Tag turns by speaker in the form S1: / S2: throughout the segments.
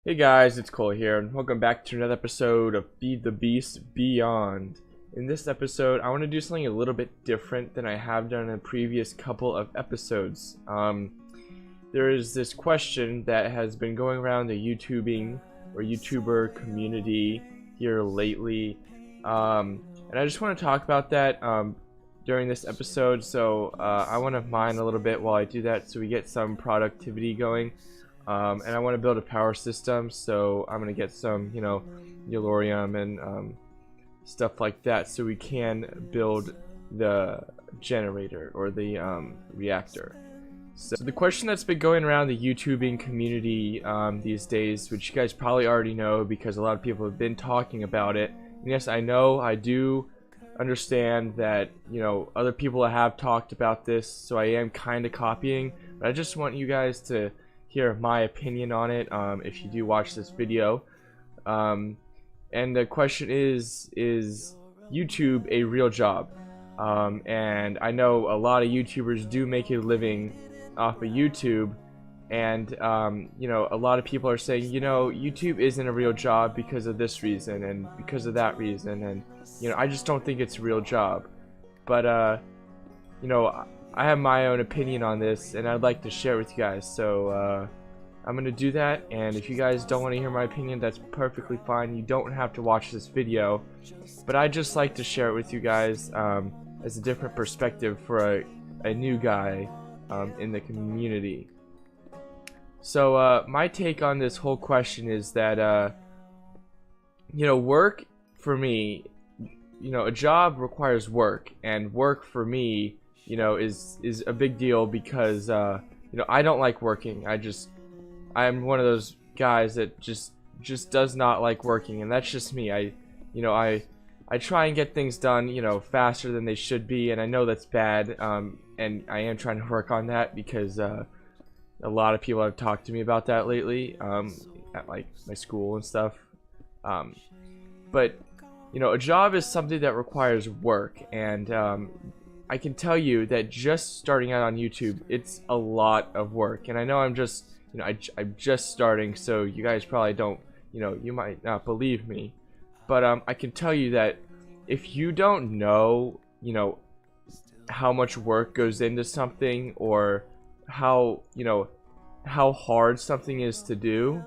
S1: Hey guys, it's Cole here, and welcome back to another episode of Feed the Beast Beyond. In this episode, I want to do something a little bit different than I have done in the previous couple of episodes. There is this question that has been going around the YouTuber community here lately, and I just want to talk about that during this episode. So I want to mine a little bit while I do that, so we get some productivity going. And I want to build a power system, so I'm going to get some, Yellorium and stuff like that, so we can build the generator or the reactor. So the question that's been going around the YouTubing community these days, which you guys probably already know because a lot of people have been talking about it. And yes, I know, I do understand that, other people have talked about this, so I am kind of copying, but I just want you guys to hear my opinion on it if you do watch this video. And the question is YouTube a real job? And I know a lot of YouTubers do make a living off of YouTube, and a lot of people are saying, YouTube isn't a real job because of this reason and because of that reason, and I just don't think it's a real job. But I have my own opinion on this, and I'd like to share it with you guys. So I'm gonna do that, and if you guys don't want to hear my opinion, that's perfectly fine. You don't have to watch this video, but I just like to share it with you guys as a different perspective for a new guy in the community. So my take on this whole question is that work for me, a job requires work, and work for me is a big deal because I don't like working. I'm one of those guys that just does not like working, and that's just me. I try and get things done faster than they should be, and I know that's bad, and I am trying to work on that because a lot of people have talked to me about that lately at like my school and stuff. But a job is something that requires work, and I can tell you that just starting out on YouTube, it's a lot of work. And I know I'm just starting, so you guys probably don't, you might not believe me, but I can tell you that if you don't know, how much work goes into something, or how hard something is to do,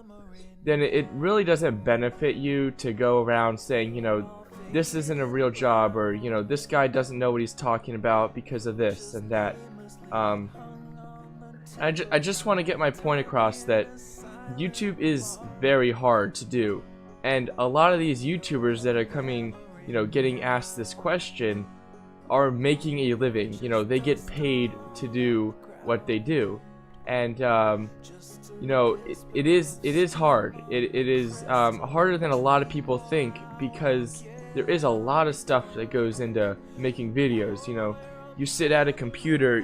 S1: then it really doesn't benefit you to go around saying, this isn't a real job, or this guy doesn't know what he's talking about because of this and that. I just want to get my point across that YouTube is very hard to do, and a lot of these YouTubers that are coming, getting asked this question are making a living. They get paid to do what they do, and it is hard. It is harder than a lot of people think, because there is a lot of stuff that goes into making videos. You sit at a computer,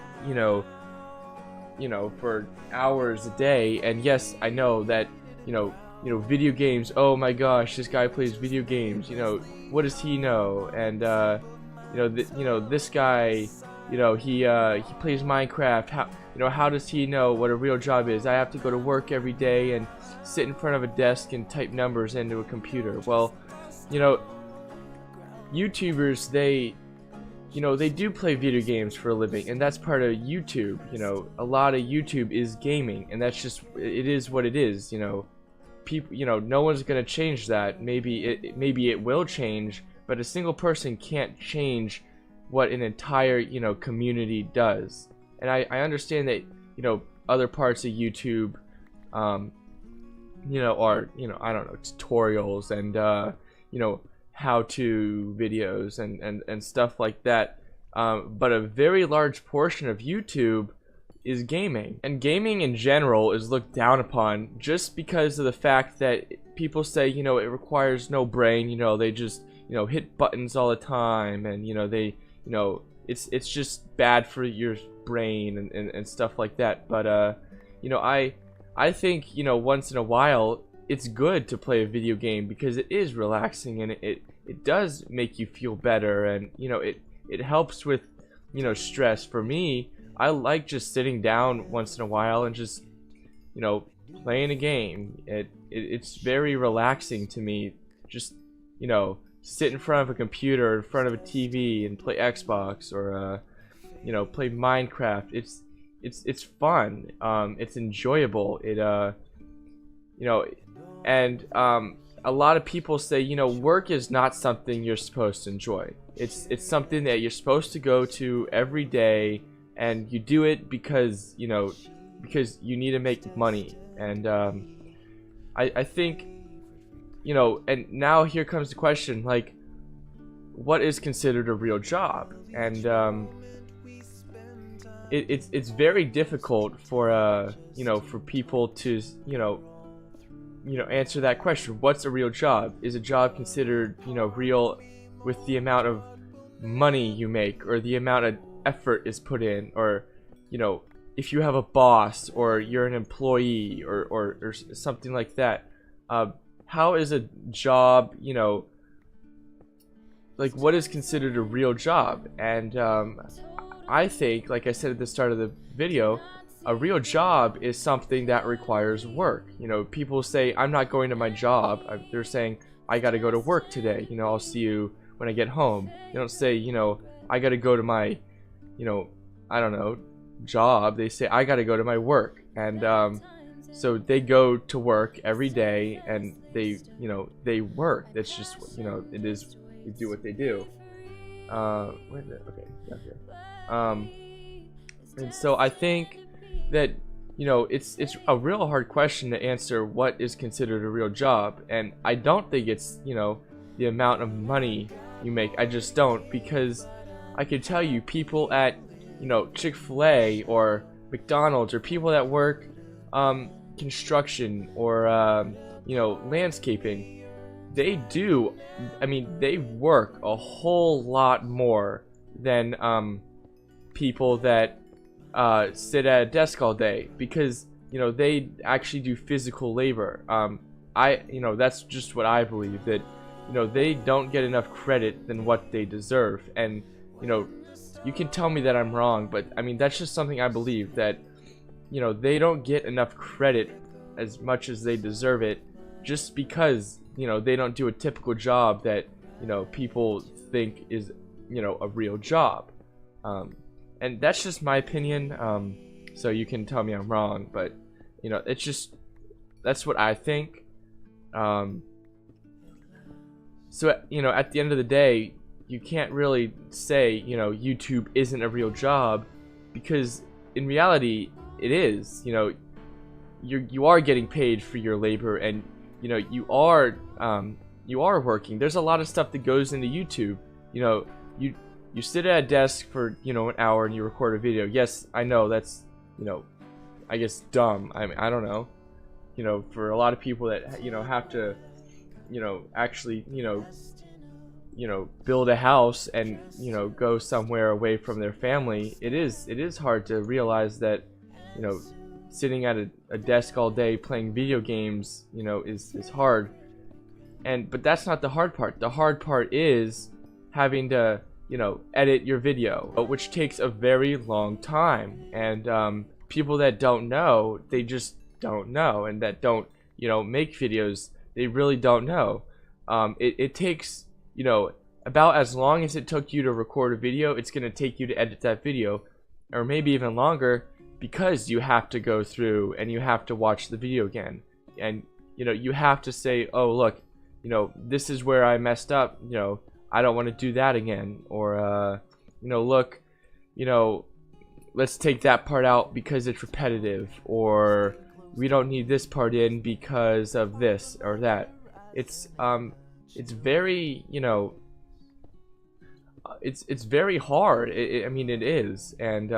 S1: for hours a day, and yes, I know that, video games, oh my gosh, this guy plays video games, what does he know? And this guy, he plays Minecraft. How does he know what a real job is? I have to go to work every day and sit in front of a desk and type numbers into a computer. Well, YouTubers, they do play video games for a living, and that's part of YouTube. A lot of YouTube is gaming, and that's just, it is what it is. People, no one's gonna change that. Maybe it will change, but a single person can't change what an entire community does. And I understand that other parts of YouTube are I don't know, tutorials and how-to videos and stuff like that, but a very large portion of YouTube is gaming, and gaming in general is looked down upon just because of the fact that people say it requires no brain. They just hit buttons all the time, and it's just bad for your brain and stuff like that. But I think once in a while it's good to play a video game because it is relaxing, and it does make you feel better, and it helps with stress. For me, I like just sitting down once in a while and just playing a game. it's very relaxing to me. Just, you know, sit in front of a computer, in front of a TV, and play Xbox, or you know, play Minecraft. It's fun. It's enjoyable. You know, and a lot of people say, you know, work is not something you're supposed to enjoy. It's something that you're supposed to go to every day, and you do it because, you know, because you need to make money. And I think, you know, and now here comes the question, like, what is considered a real job? And it's very difficult for you know, for people to, you know, answer that question. What's a real job? Is a job considered, you know, real with the amount of money you make, or the amount of effort is put in, or, you know, if you have a boss, or you're an employee, or something like that? How is a job, you know, like, what is considered a real job? And I think, like I said at the start of the video, a real job is something that requires work. You know, people say, I'm not going to my job. They're saying, I gotta go to work today. You know, I'll see you when I get home. They don't say, you know, I gotta go to my, you know, I don't know, job. They say, I gotta go to my work. And so they go to work every day, and they, you know, they work. That's just, you know, it is, they do what they do. Wait a minute. Okay, yeah, here. And so I think that, you know, it's a real hard question to answer, what is considered a real job. And I don't think it's, you know, the amount of money you make. I just don't, because I can tell you, people at, you know, Chick-fil-A or McDonald's, or people that work construction, or you know, landscaping, they do, I mean, they work a whole lot more than people that sit at a desk all day, because, you know, they actually do physical labor. You know, that's just what I believe, that, you know, they don't get enough credit than what they deserve. And, you know, you can tell me that I'm wrong, but I mean, that's just something I believe, that, you know, they don't get enough credit as much as they deserve it, just because, you know, they don't do a typical job that, you know, people think is, you know, a real job. And that's just my opinion. So you can tell me I'm wrong, but, you know, it's just, that's what I think. So, you know, at the end of the day, you can't really say, you know, YouTube isn't a real job, because in reality it is. You know, you are getting paid for your labor, and, you know, you are working. There's a lot of stuff that goes into YouTube. You know, you sit at a desk for, you know, an hour and you record a video. Yes, I know that's, you know, I guess dumb. I mean, I don't know. You know, for a lot of people that, you know, have to, you know, actually, you know, build a house and, you know, go somewhere away from their family, it is hard to realize that, you know, sitting at a desk all day playing video games, you know, is hard. But that's not the hard part. The hard part is having to, you know, edit your video, which takes a very long time. And people that don't know, they just don't know, and that don't, you know, make videos, they really don't know. It takes, you know, about as long as it took you to record a video, it's going to take you to edit that video, or maybe even longer, because you have to go through and you have to watch the video again. And, you know, you have to say, oh, look, you know, this is where I messed up, you know, I don't want to do that again. Or, you know, look, you know, let's take that part out because it's repetitive, or we don't need this part in because of this or that. It's very, you know, it's very hard. I mean, it is. And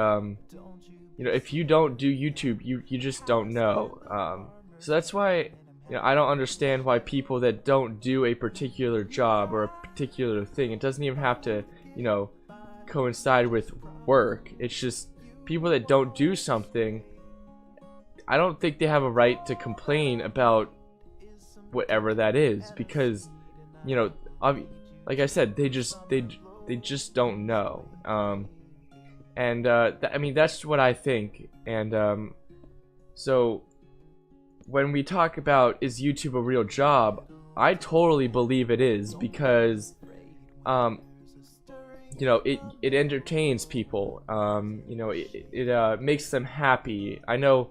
S1: you know, if you don't do YouTube, you just don't know. So that's why, you know, I don't understand why people that don't do a particular job or a particular thing, it doesn't even have to, you know, coincide with work. It's just people that don't do something, I don't think they have a right to complain about whatever that is, because, you know, like I said, they just don't know. I mean, that's what I think. And so, when we talk about is YouTube a real job, I totally believe it is, because you know, it entertains people. You know, it makes them happy. I know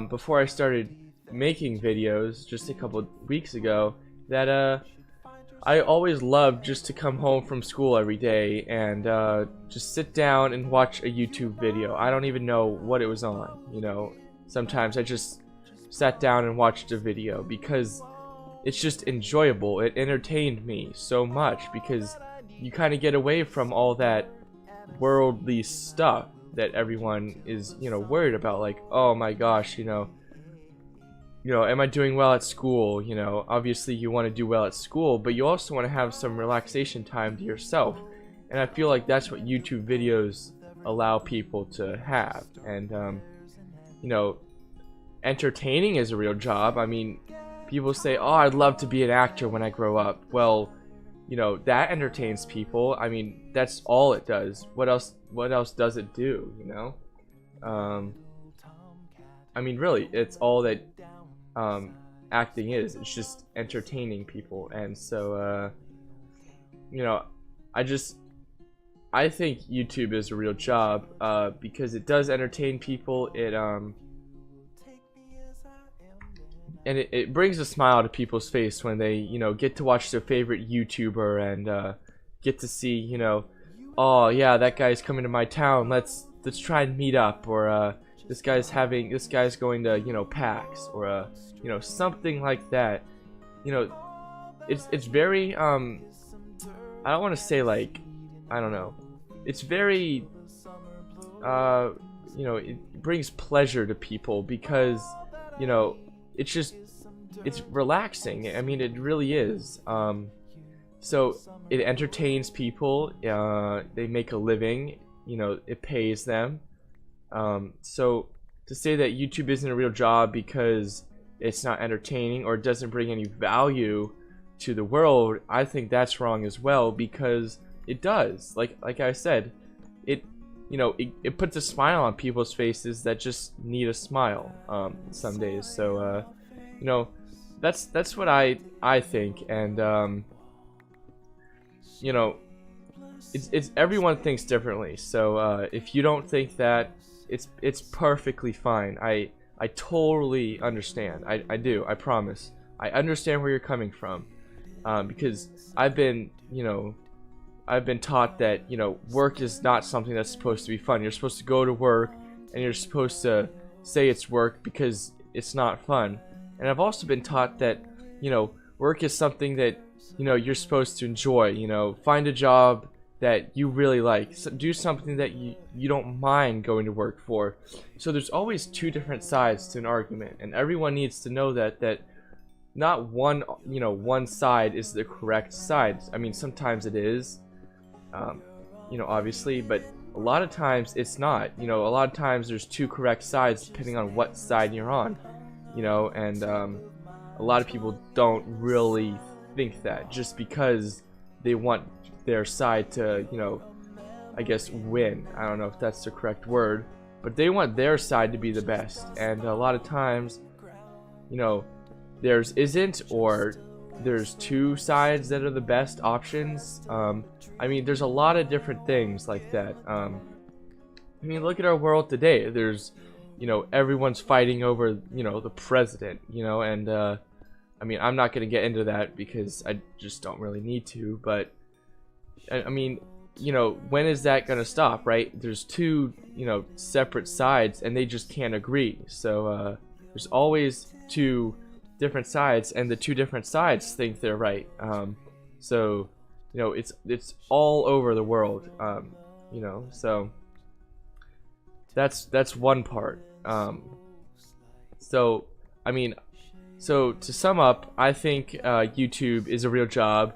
S1: before I started making videos just a couple of weeks ago, that I always loved just to come home from school every day and just sit down and watch a YouTube video. I don't even know what it was on, you know. Sometimes I just sat down and watched a video because it's just enjoyable. It entertained me so much because you kind of get away from all that worldly stuff that everyone is, you know, worried about. Like, oh my gosh, you know, am I doing well at school? You know, obviously you want to do well at school, but you also want to have some relaxation time to yourself. And I feel like that's what YouTube videos allow people to have. And, you know, entertaining is a real job. I mean, people say, oh, I'd love to be an actor when I grow up. Well, you know, that entertains people. I mean, that's all it does. What else does it do, you know? I mean, really, it's all that acting is. It's just entertaining people. And so you know, I think YouTube is a real job because it does entertain people. And it brings a smile to people's face when they, you know, get to watch their favorite YouTuber and get to see, you know, oh yeah, that guy's coming to my town, let's try and meet up, or this guy's going to, you know, PAX, or you know, something like that. You know, it's very I don't want to say, like, I don't know, it's very you know, it brings pleasure to people because, you know, it's relaxing. I mean, it really is. So it entertains people. They make a living. You know, it pays them. So to say that YouTube isn't a real job because it's not entertaining or it doesn't bring any value to the world, I think that's wrong as well, because it does. Like I said, you know, it puts a smile on people's faces that just need a smile some days. So you know, that's what I think. And you know, it's everyone thinks differently. So if you don't think that, it's perfectly fine. I totally understand. I do. I promise. I understand where you're coming from, because I've been taught that, you know, work is not something that's supposed to be fun. You're supposed to go to work and you're supposed to say it's work because it's not fun. And I've also been taught that, you know, work is something that, you know, you're supposed to enjoy. You know, find a job that you really like. So do something that you don't mind going to work for. So there's always two different sides to an argument, and everyone needs to know that not one side is the correct side. I mean, sometimes it is. You know, obviously, but a lot of times it's not. You know, a lot of times there's two correct sides depending on what side you're on. You know, and a lot of people don't really think that, just because they want their side to, you know, I guess win. I don't know if that's the correct word, but they want their side to be the best. And a lot of times, you know, theirs isn't, or there's two sides that are the best options. I mean, there's a lot of different things like that. I mean, look at our world today. There's, you know, everyone's fighting over, you know, the president, you know, and I mean, I'm not going to get into that because I just don't really need to, but I mean, you know, when is that going to stop, right? There's two, you know, separate sides and they just can't agree. So there's always two different sides, and the two different sides think they're right. So, you know, it's all over the world. You know, so that's one part. So I mean, so to sum up, I think YouTube is a real job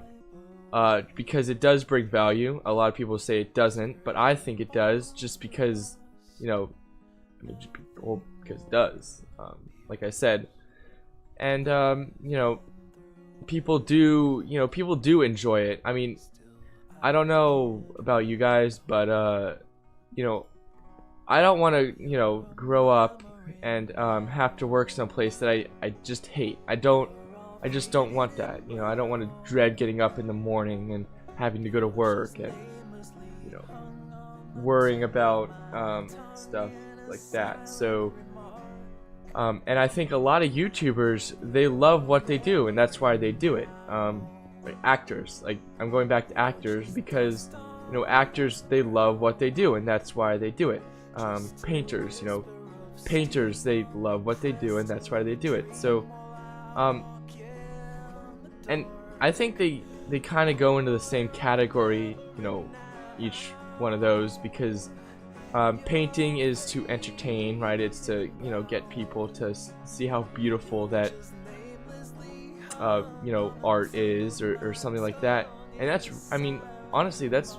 S1: because it does bring value. A lot of people say it doesn't, but I think it does, just because, you know, I mean, well, because it does. Like I said. And you know, people do enjoy it. I mean, I don't know about you guys, but you know, I don't want to, you know, grow up and have to work someplace that I just hate. I just don't want that. You know, I don't want to dread getting up in the morning and having to go to work and, you know, worrying about stuff like that. So and I think a lot of YouTubers, they love what they do, and that's why they do it. Like actors, like I'm going back to actors because, you know, actors, they love what they do, and that's why they do it. Painters, you know, painters, they love what they do, and that's why they do it. So and I think they kind of go into the same category, you know, each one of those, because painting is to entertain, right? It's to, you know, get people to see how beautiful that you know, art is, or something like that. And that's, I mean, honestly, that's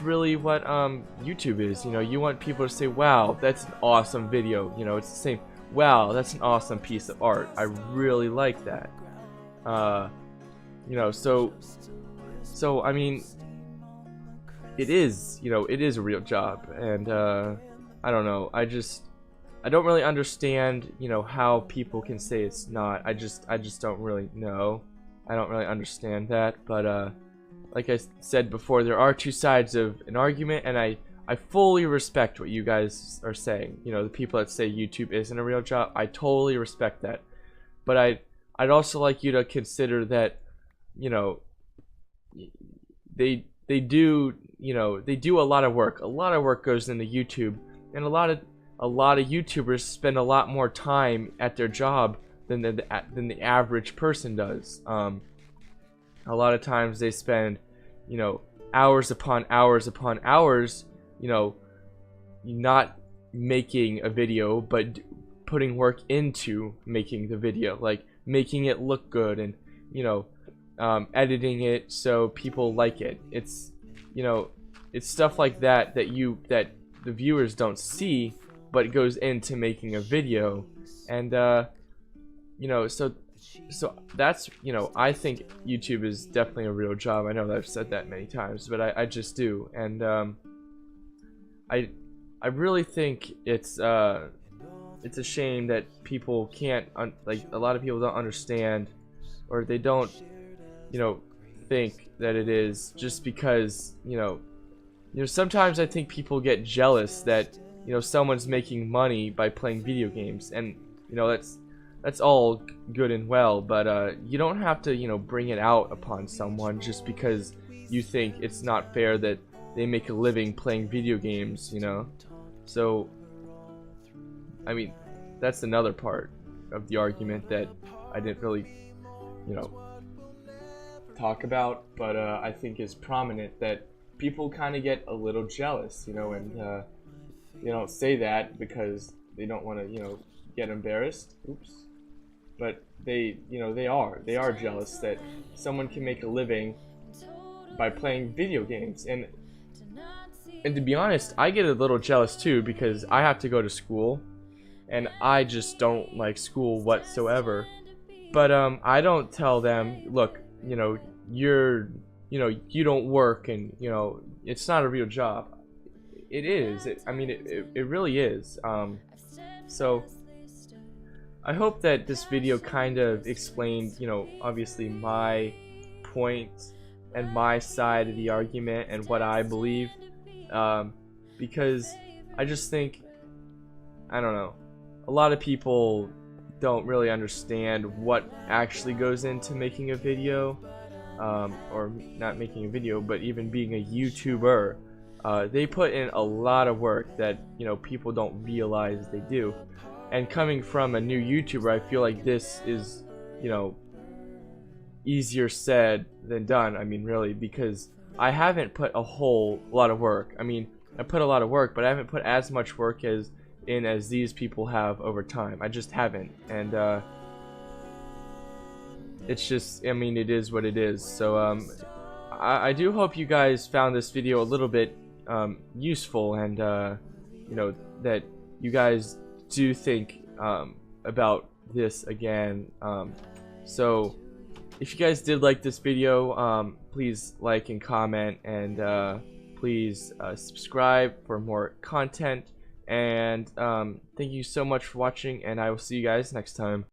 S1: really what YouTube is. You know, you want people to say, wow, that's an awesome video. You know, it's the same, wow, that's an awesome piece of art, I really like that. You know, so I mean, it is, you know, it is a real job, and I don't know, I don't really understand, you know, how people can say it's not. I just don't really know. I don't really understand that, but like I said before, there are two sides of an argument, and I fully respect what you guys are saying. You know, the people that say YouTube isn't a real job, I totally respect that. But I'd also like you to consider that, you know, they do, you know, they do a lot of work. A lot of work goes into YouTube, and a lot of YouTubers spend a lot more time at their job than the average person does. A lot of times they spend, you know, hours upon hours upon hours, you know, not making a video, but putting work into making the video, like making it look good, and, you know, editing it so people like it. It's, you know, it's stuff like that that the viewers don't see, but it goes into making a video. And you know, so that's, you know, I think YouTube is definitely a real job. I know that I've said that many times, but I just do. And I really think it's a shame that people can't like, a lot of people don't understand, or they don't, you know, think that it is, just because, you know, sometimes I think people get jealous that, you know, someone's making money by playing video games, and, you know, that's all good and well, but you don't have to, you know, bring it out upon someone just because you think it's not fair that they make a living playing video games, you know. So I mean, that's another part of the argument that I didn't really, you know, talk about, but I think is prominent, that people kind of get a little jealous, you know, and they don't say that because they don't want to, you know, get embarrassed. Oops. But they, you know, they are jealous that someone can make a living by playing video games. And to be honest, I get a little jealous too, because I have to go to school, and I just don't like school whatsoever. But I don't tell them, look, you know, you don't work, and, you know, it's not a real job. It is. I mean, it really is. So I hope that this video kind of explained, you know, obviously my point and my side of the argument and what I believe, because I just think, I don't know, a lot of people don't really understand what actually goes into making a video, or not making a video, but even being a YouTuber. They put in a lot of work that, you know, people don't realize they do. And coming from a new YouTuber, I feel like this is, you know, easier said than done. I mean, really, because I haven't put a whole lot of work. I mean, I put a lot of work, but I haven't put as much work as these people have over time. I just haven't. And it's just, I mean, it is what it is. So I do hope you guys found this video a little bit useful, and you know, that you guys do think about this again. So if you guys did like this video, please like and comment, and please subscribe for more content, And thank you so much for watching, and I will see you guys next time.